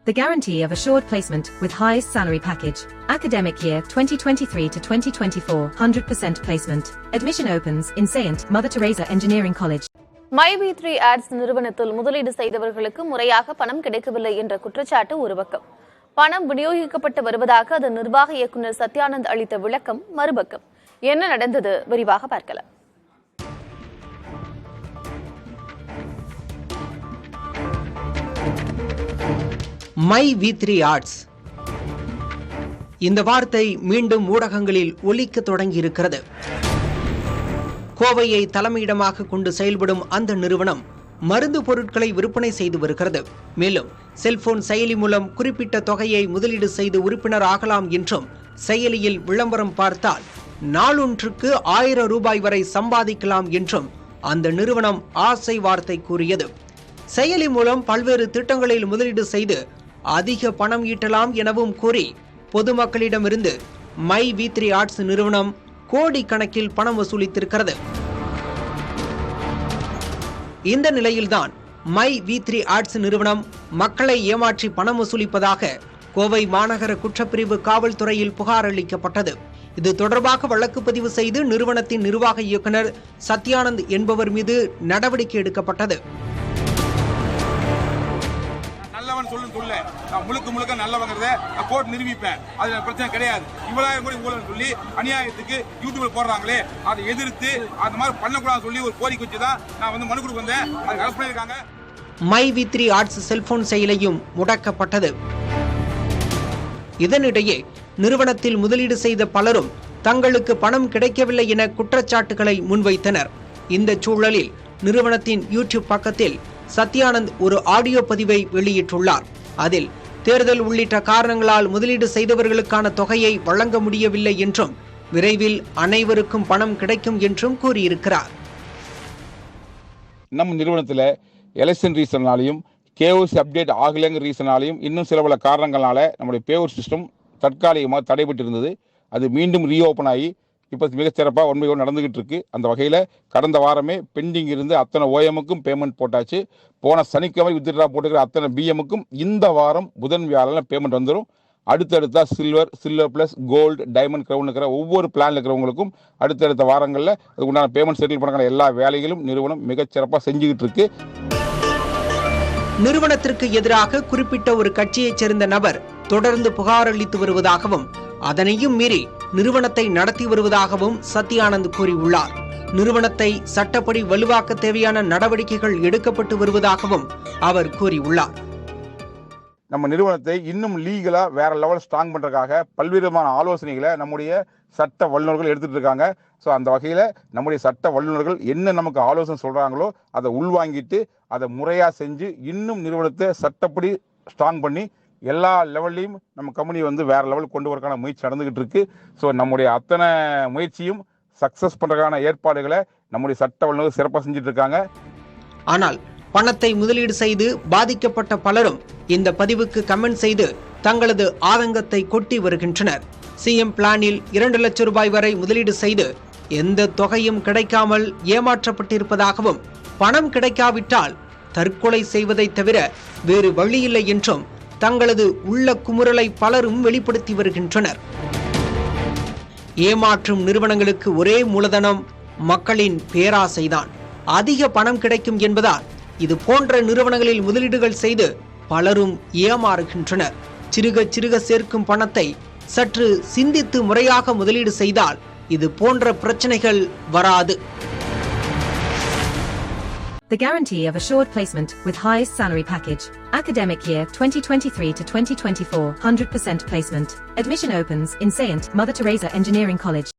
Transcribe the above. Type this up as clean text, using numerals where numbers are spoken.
The guarantee of assured placement with highest salary package. Academic year 2023 to 2024, 100% placement. Admission opens in Saint Mother Teresa Engineering College. MyV3 Ads நிறுவனத்தில் முதலீடு செய்தவர்களுக்கு முறையாக பணம் கிடைக்கவில்லை என்ற குற்றச்சாட்டு ஒரு பக்கம். பணம் விநியோகிக்கப்பட்டு வருவதாக அதன் நிர்வாக இயக்குநர் சத்யானந்த் அளித்த விளக்கம் மறுபக்கம். என்ன நடந்தது விரிவாக பார்க்கலாம். MyV3 Ads இந்த வார்த்தை மீண்டும் ஊடகங்களில் ஒலிக்க தொடங்கியிருக்கிறது. கோவையை தலைமையிடமாக கொண்டு செயல்படும் அந்த நிறுவனம் மருந்து பொருட்களை விற்பனை செய்து வருகிறது. மேலும் செல்போன் செயலி மூலம் குறிப்பிட்ட தொகையை முதலீடு செய்து உறுப்பினர் ஆகலாம் என்றும் செயலியில் விளம்பரம் பார்த்தால் நாளொன்றுக்கு 1000 ரூபாய் வரை சம்பாதிக்கலாம் என்றும் அந்த நிறுவனம் ஆசை வார்த்தை கூறியது. செயலி மூலம் பல்வேறு திட்டங்களில் முதலீடு செய்து அதிக பணம் ஈட்டலாம் எனவும் கூறி பொதுமக்களிடமிருந்து MyV3 Ads நிறுவனம் கோடி கணக்கில் பணம் வசூலித்திருக்கிறது. இந்த நிலையில்தான் MyV3 Ads நிறுவனம் மக்களை ஏமாற்றி பணம் வசூலிப்பதாக கோவை மாநகர குற்றப்பிரிவு காவல்துறையில் புகார் அளிக்கப்பட்டது. இது தொடர்பாக வழக்கு பதிவு செய்து நிறுவனத்தின் நிர்வாக இயக்குநர் சத்யானந்த் என்பவர் மீது நடவடிக்கை எடுக்கப்பட்டது. முழுக்க நல்லவங்கிறத கோர்ட் நிரூபிப்பேன், அதுல பிரச்சனை கிடையாது. இவ்வளவு கோடி ஊழல் சொல்லி அநியாயத்துக்கு யூடியூப்ல போடுறாங்களே, அதை எதிர்த்து அந்த மாதிரி பண்ணக்கூடாது சொல்லி ஒரு கோரிக்கை வச்சுதான் நான் மனு கொடுக்க வந்தேன். அது அரசு பண்ணிருக்காங்க. MyV3 Ads cellphone செயலியும் முடக்கப்பட்டது. இதனிடையே நிறுவனத்தில் முதலீடு செய்த பலரும் தங்களுக்கு பணம் கிடைக்கவில்லை என குற்றச்சாட்டுகளை முன்வைத்தனர். இந்த சூழலில் நிறுவனத்தின் யூடியூப் பக்கத்தில் சத்யானந்த் ஒரு ஆடியோ பதிவை வெளியிட்டுள்ளார். அதில் தேர்தல் உள்ளிட்ட காரணங்களால் முதலீடு செய்தவர்களுக்கான தொகையை வழங்க முடியவில்லை என்றும் விரைவில் அனைவருக்கும் பணம் கிடைக்கும் என்றும் கூறியிருக்கிறார். நம்ம நிறுவனத்தில் எலெக்ஷன் ரீசனாலையும் கேஓசி அப்டேட் ஆகலைங்கிற ரீசனாலையும் இன்னும் சில பல காரணங்களால நம்முடைய பேவர் சிஸ்டம் தற்காலிகமாக தடைபட்டு இருந்தது. அது மீண்டும் ரீஓப்பன் ஆகி இப்போ மிகச்சிறப்பாக ஒன்மையோடு நடந்துகிட்டு இருக்கு. அந்த வகையில் கடந்த வாரமே பெண்டிங் இருந்து அத்தனை ஓஎம்முக்கும் பேமெண்ட் போட்டாச்சு. போன சனிக்கிழமை வித்ட்ரா போட்டுக்கிற அத்தனை பிஎம்முக்கும் இந்த வாரம் புதன் வியாழன் பேமெண்ட் வந்துடும். அடுத்தடுத்தா silver plus gold diamond crown இருக்கிற ஒவ்வொரு பிளான்ல இருக்கிறவங்களுக்கும் அடுத்தடுத்த வாரங்களில் அதுக்கு உண்டான பேமெண்ட் செட்டில் பண்ணுற எல்லா வேலைகளும் நிறுவனம் மிகச்சிறப்பாக செஞ்சுக்கிட்டு இருக்கு. நிறுவனத்திற்கு எதிராக குறிப்பிட்ட ஒரு கட்சியைச் சேர்ந்த நபர் தொடர்ந்து புகார் அளித்து வருவதாகவும் அதனையும் மீறி நிறுவனத்தை நடத்தி வருவதாகவும் சத்யானந்த் கூறியுள்ளார். நிறுவனத்தை சட்டப்படி வலுவாக்க தேவையான நடவடிக்கைகள் எடுக்கப்பட்டு வருவதாகவும் அவர் கூறியுள்ளார். நம்ம நிறுவனத்தை இன்னும் லீகலா வேற லெவல் ஸ்ட்ராங் பண்றதுக்காக பல்வேறு ஆலோசனைகளை நம்முடைய சட்ட வல்லுநர்கள் எடுத்துட்டு இருக்காங்க. ஸோ அந்த வகையில நம்முடைய சட்ட வல்லுநர்கள் என்ன நமக்கு ஆலோசனை சொல்றாங்களோ அதை உள்வாங்கிட்டு அதை முறையா செஞ்சு இன்னும் நிறுவனத்தை சட்டப்படி ஸ்ட்ராங் பண்ணி எல்லா லெவல்லையும் நம்ம கம்பெனி வேற லெவல் கொண்டு வரக்கான முயற்சி நடந்துகிட்டு இருக்கு. ஸோ நம்முடைய அத்தனை முயற்சியும் சக்சஸ் பண்றதுக்கான ஏற்பாடுகளை நம்முடைய சட்ட வல்லுநர்கள் சிறப்பாக செஞ்சுட்டு இருக்காங்க. ஆனால் பணத்தை முதலீடு செய்து பாதிக்கப்பட்ட பலரும் இந்த பதிவுக்கு கமெண்ட் செய்து தங்களது ஆதங்கத்தை கொட்டி வருகின்றனர். சிஎம் பிளானில் 2 லட்சம் ரூபாய் வரை முதலீடு செய்து எந்த தொகையும் கிடைக்காமல் ஏமாற்றப்பட்டிருப்பதாகவும் பணம் கிடைக்காவிட்டால் தற்கொலை செய்வதை தவிர வேறு வழியில்லை என்றும் தங்களது உள்ள குமுறலை பலரும் வெளிப்படுத்தி வருகின்றனர். ஏமாற்றும் நிறுவனங்களுக்கு ஒரே மூலதனம் மக்களின் பேராசைதான். அதிக பணம் கிடைக்கும் என்பதால் இது போன்ற நிறுவனங்களில் முதலீடுகள் செய்து பலரும் ஏமாறுகின்றனர். சிறுக சேர்க்கும் பணத்தை சற்று சிந்தித்து முறையாக முதலீடு செய்தால் இது போன்ற பிரச்சனைகள் வராது. The guarantee of assured placement with highest salary package. Academic year 2023 to 2024, 100% placement. Admission opens in Saint Mother Teresa Engineering College.